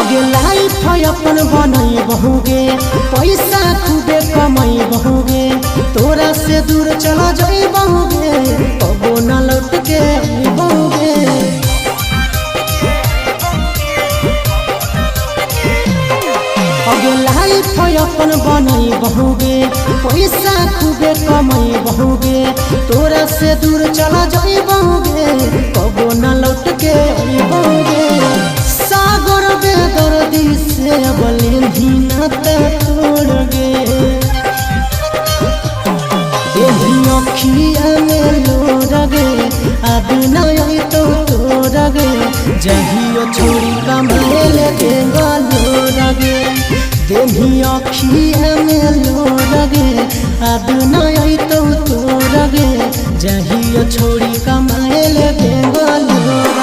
आगे लाइफ अपन बनई बहुगे, पैसा खूबे कमाई बहुगे, तोरा से दूर चला जाई बहुगे, कबो न लौट के बहुगे। आगे लाइफ अपन बनई बहुगे, पैसा खूबे कमाई बहुगे, तोरा से दूर चला जाई बहुगे, कबो न लौट के बहुगे। सागर बेदर्दी से बलिन नाता तोड़ गे, यही अखिया में लोर गे, अब नहीं तो तोड़ गे, जहियो छोड़ी कमाए ले लोर गे, देही अखिया में लोर गे,